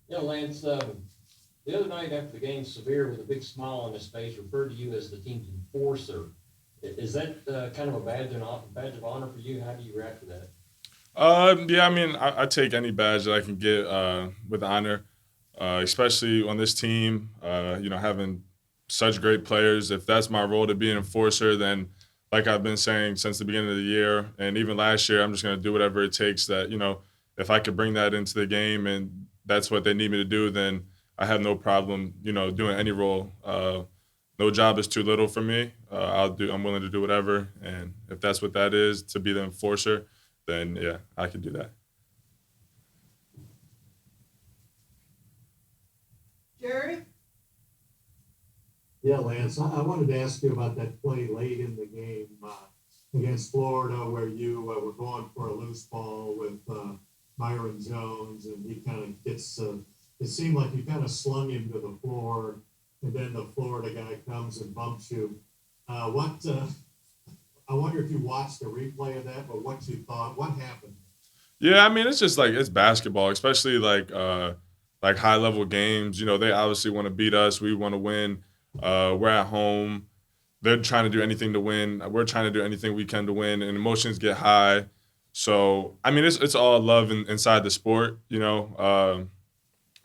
Yeah, Lance, the other night after the game, Severe, with a big smile on his face, referred to you as the team's enforcer. Is that kind of a badge of honor for you? How do you react to that? Yeah, I mean, I take any badge that I can get with honor, especially on this team. Having such great players. If that's my role to be an enforcer, then like I've been saying since the beginning of the year, and even last year, I'm just going to do whatever it takes. That if I could bring that into the game, and that's what they need me to do, then I have no problem, doing any role. No job is too little for me. I'm willing to do whatever, and if that's what that is to be the enforcer, then yeah, I could do that. Jerry? Yeah, Lance, I wanted to ask you about that play late in the game against Florida where you were going for a loose ball with Myron Jones, and he kind of gets, it seemed like you kind of slung him to the floor, and then the Florida guy comes and bumps you. I wonder if you watched the replay of that, but what you thought, what happened? Yeah, I mean, it's just like it's basketball, especially like high level games. They obviously want to beat us. We want to win. We're at home. They're trying to do anything to win. We're trying to do anything we can to win, and emotions get high. So I mean, it's all love inside the sport.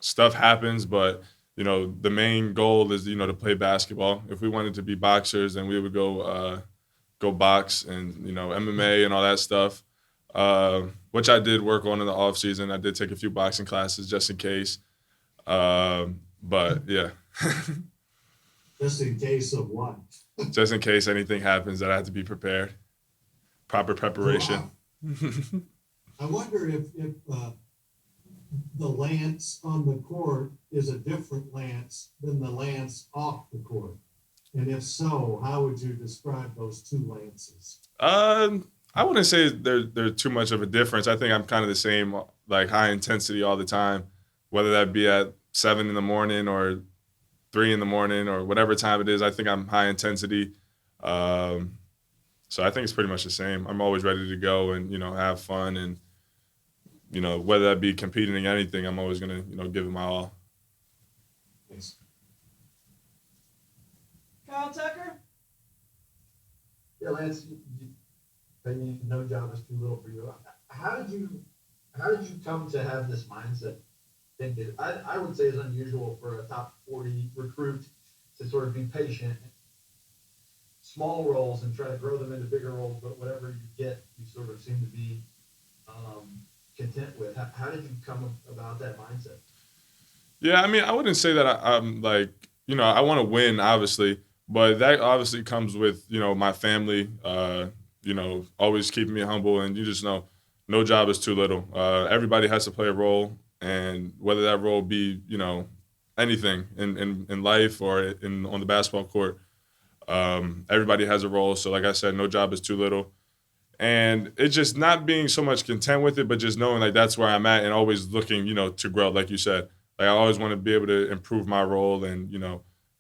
Stuff happens, but the main goal is to play basketball. If we wanted to be boxers, then we would go box and MMA and all that stuff, which I did work on in the off season. I did take a few boxing classes just in case. But yeah, Just in case of what? just in case anything happens, that I have to be prepared. Proper So preparation. I wonder if the Lance on the court is a different Lance than the Lance off the court. And if so, how would you describe those two Lances? I wouldn't say they're too much of a difference. I think I'm kind of the same, like high intensity all the time, whether that be at 7 in the morning or 3 in the morning or whatever time it is. I think I'm high intensity. Um, so I think it's pretty much the same. I'm always ready to go and have fun, and whether that be competing in anything, I'm always gonna give it my all. Thanks. Kyle Tucker? Yeah, Lance, maybe no job is too little for you. How did you how did you come to have this mindset? Think that I would say is unusual for a top 40 recruit to sort of be patient, small roles, and try to grow them into bigger roles. But whatever you get, you sort of seem to be um, content with. How did you come about that mindset? Yeah, I mean, I wouldn't say that I'm like, I want to win, obviously, but that obviously comes with, my family, always keeping me humble. And you just know, no job is too little. Everybody has to play a role. And whether that role be, anything in life or on the basketball court, everybody has a role. So, like I said, no job is too little. And it's just not being so much content with it, but just knowing like that's where I'm at and always looking, to grow. Like you said, like I always want to be able to improve my role, and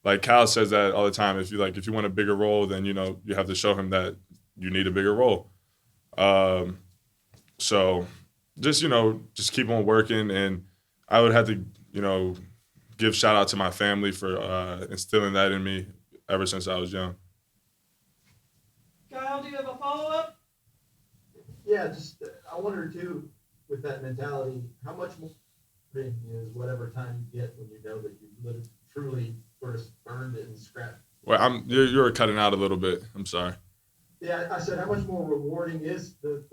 like Cal says that all the time. If you want a bigger role, then you have to show him that you need a bigger role. Um, so just keep on working, and I would have to give shout out to my family for instilling that in me ever since I was young. Kyle, do you have a follow up? Yeah, just I wonder too, with that mentality, how much more rewarding is whatever time you get when you know that you literally truly sort of earned it and scrapped. Well, you're cutting out a little bit. I'm sorry. Yeah, I said how much more rewarding is the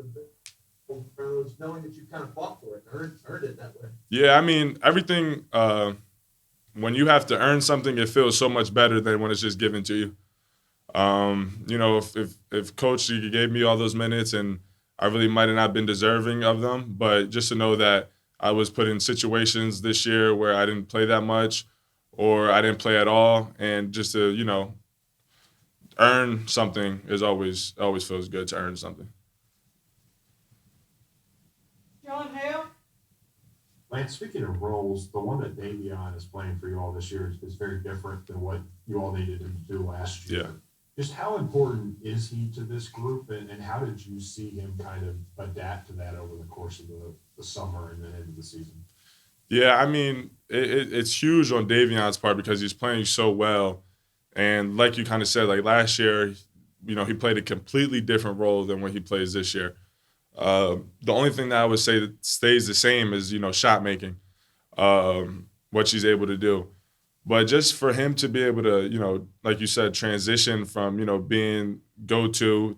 pros knowing that you kind of fought for it, earned it that way. Yeah, I mean everything. When you have to earn something, it feels so much better than when it's just given to you. If Coach gave me all those minutes, and I really might have not been deserving of them, but just to know that I was put in situations this year where I didn't play that much, or I didn't play at all, and just to earn something is always feels good to earn something. John Hale? Lance, speaking of roles, the one that Davion is playing for you all this year is very different than what you all needed him to do last Yeah. year. Just how important is he to this group, and how did you see him kind of adapt to that over the course of the summer and then into the season? Yeah, I mean, it's huge on Davion's part because he's playing so well. And like you kind of said, like last year, he played a completely different role than what he plays this year. The only thing that I would say that stays the same is, shot making, what she's able to do. But just for him to be able to, like you said, transition from, being to,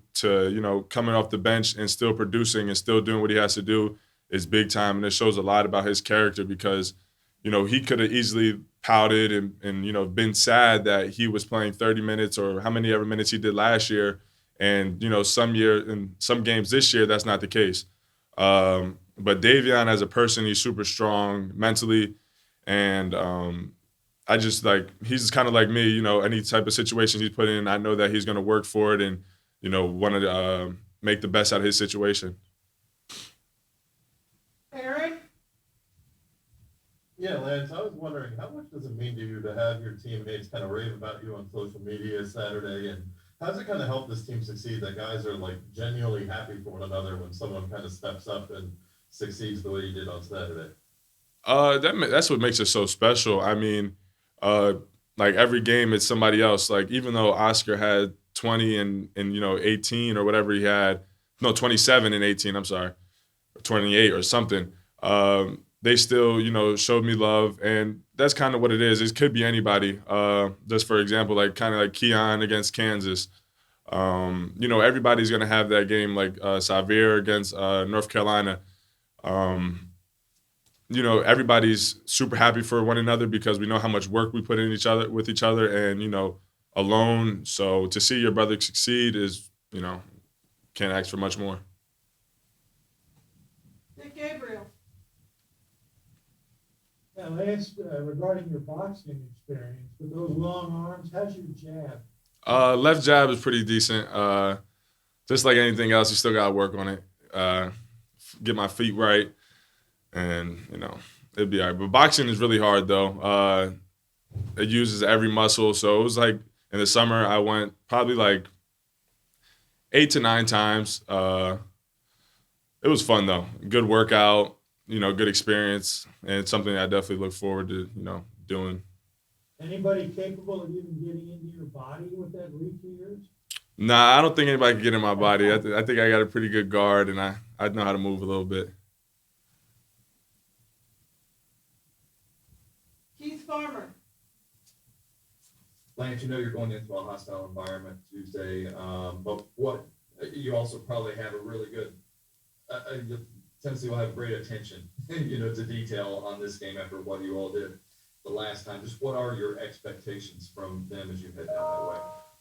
coming off the bench and still producing and still doing what he has to do is big time. And it shows a lot about his character because, he could have easily pouted and, been sad that he was playing 30 minutes or how many ever minutes he did last year. And, in some games this year, that's not the case. But Davion as a person, he's super strong mentally. And, I just he's kind of like me, any type of situation he's put in, I know that he's going to work for it and, want to make the best out of his situation. Aaron? Yeah, Lance, I was wondering, how much does it mean to you to have your teammates kind of rave about you on social media Saturday? And how does it kind of help this team succeed that guys are genuinely happy for one another when someone kind of steps up and succeeds the way you did on Saturday? That's what makes it so special. I mean, every game it's somebody else. Even though Oscar had 20 and 18 or whatever he had, no 27 and 18. I'm sorry, or 28 or something. They still showed me love, and that's kind of what it is. It could be anybody. Just for example, kind of like Keon against Kansas. Everybody's gonna have that game like Xavier against North Carolina. Everybody's super happy for one another because we know how much work we put in with each other and, alone. So to see your brother succeed is, can't ask for much more. Dick Gabriel? Yeah, Lance, regarding your boxing experience, with those long arms, how's your jab? Left jab is pretty decent. Just like anything else, you still got to work on it. Get my feet right. And, it'd be all right. But boxing is really hard, though. It uses every muscle. So it was in the summer, I went probably 8 to 9 times. It was fun, though. Good workout, good experience. And it's something I definitely look forward to, doing. Anybody capable of even getting into your body with that reach of yours? Nah, I don't think anybody can get in my body. I think I got a pretty good guard, and I know how to move a little bit. Keith Farmer? Lance, you're going into a hostile environment Tuesday, but you also probably have a really good, Tennessee will have great attention, to detail on this game after what you all did the last time. Just what are your expectations from them as you head down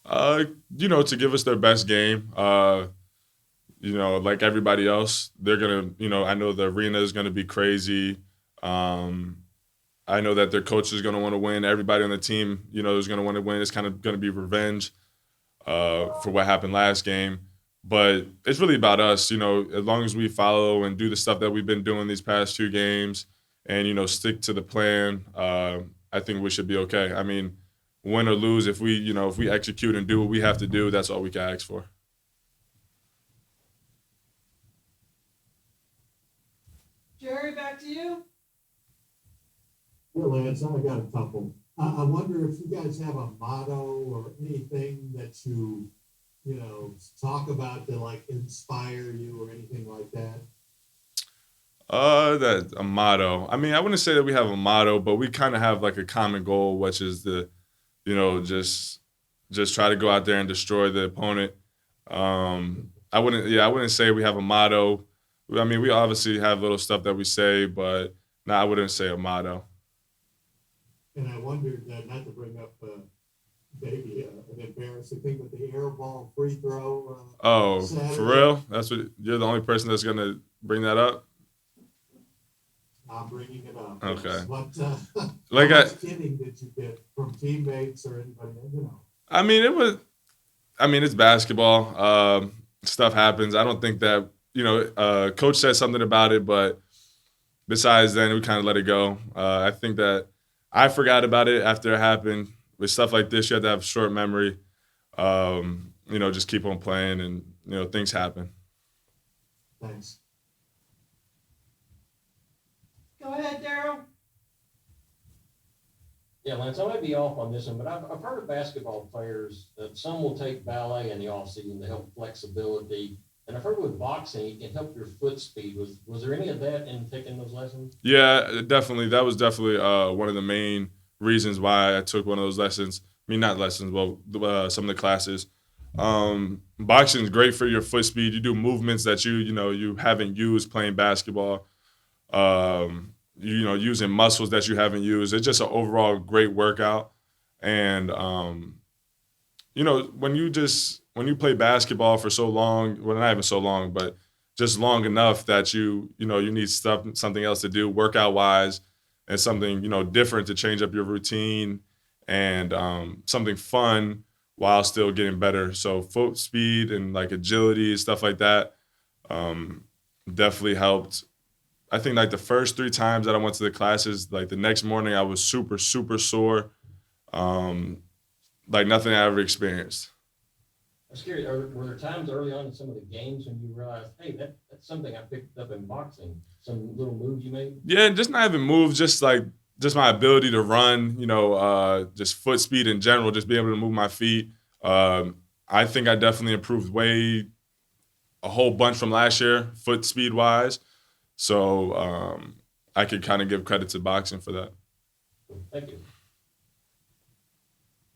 that way? To give us their best game. Like everybody else, they're gonna, I know the arena is gonna be crazy. I know that their coach is going to want to win. Everybody on the team, is going to want to win. It's kind of going to be revenge for what happened last game. But it's really about us, as long as we follow and do the stuff that we've been doing these past 2 games and, stick to the plan, I think we should be okay. I mean, win or lose, if we execute and do what we have to do, that's all we can ask for. Jerry, back to you. Yeah, Lance, I got a couple. I wonder if you guys have a motto or anything that you talk about to inspire you or anything like that. That a motto. I mean, I wouldn't say that we have a motto, but we kind of have a common goal, which is just try to go out there and destroy the opponent. I wouldn't say we have a motto. I mean, we obviously have little stuff that we say, but no, I wouldn't say a motto. And I wondered, not to bring up maybe an embarrassing thing, but the air ball free throw. Saturday. For real? That's what you're the only person that's gonna bring that up. I'm bringing it up. Okay. Yes. But How much kidding did you get from teammates or anybody? I mean, it's basketball. Stuff happens. I don't think that coach said something about it, but besides then, we kind of let it go. I think that I forgot about it after it happened. With stuff like this, you have to have short memory. Just keep on playing, and things happen. Thanks. Go ahead, Daryl. Yeah, Lance, I might be off on this one, but I've heard of basketball players, some will take ballet in the offseason to help flexibility. And I've heard with boxing, it can help your foot speed. Was there any of that in taking those lessons? Yeah, definitely. That was definitely one of the main reasons why I took one of those lessons. I mean, not lessons, well, some of the classes. Boxing is great for your foot speed. You do movements that you haven't used playing basketball. Using muscles that you haven't used. It's just an overall great workout. And when you play basketball for so long, well, not even so long, but just long enough that you need something else to do workout wise, and something different to change up your routine, and something fun while still getting better. So foot speed and like agility, stuff like that, definitely helped. I think like the first 3 times that I went to the classes, like the next morning I was super, super sore, like nothing I ever experienced. I was curious, were there times early on in some of the games when you realized, hey, that's something I picked up in boxing, some little moves you made? Yeah, just not even moves, just my ability to run, just foot speed in general, just being able to move my feet. I think I definitely improved a whole bunch from last year, foot speed wise. So I could kind of give credit to boxing for that. Thank you.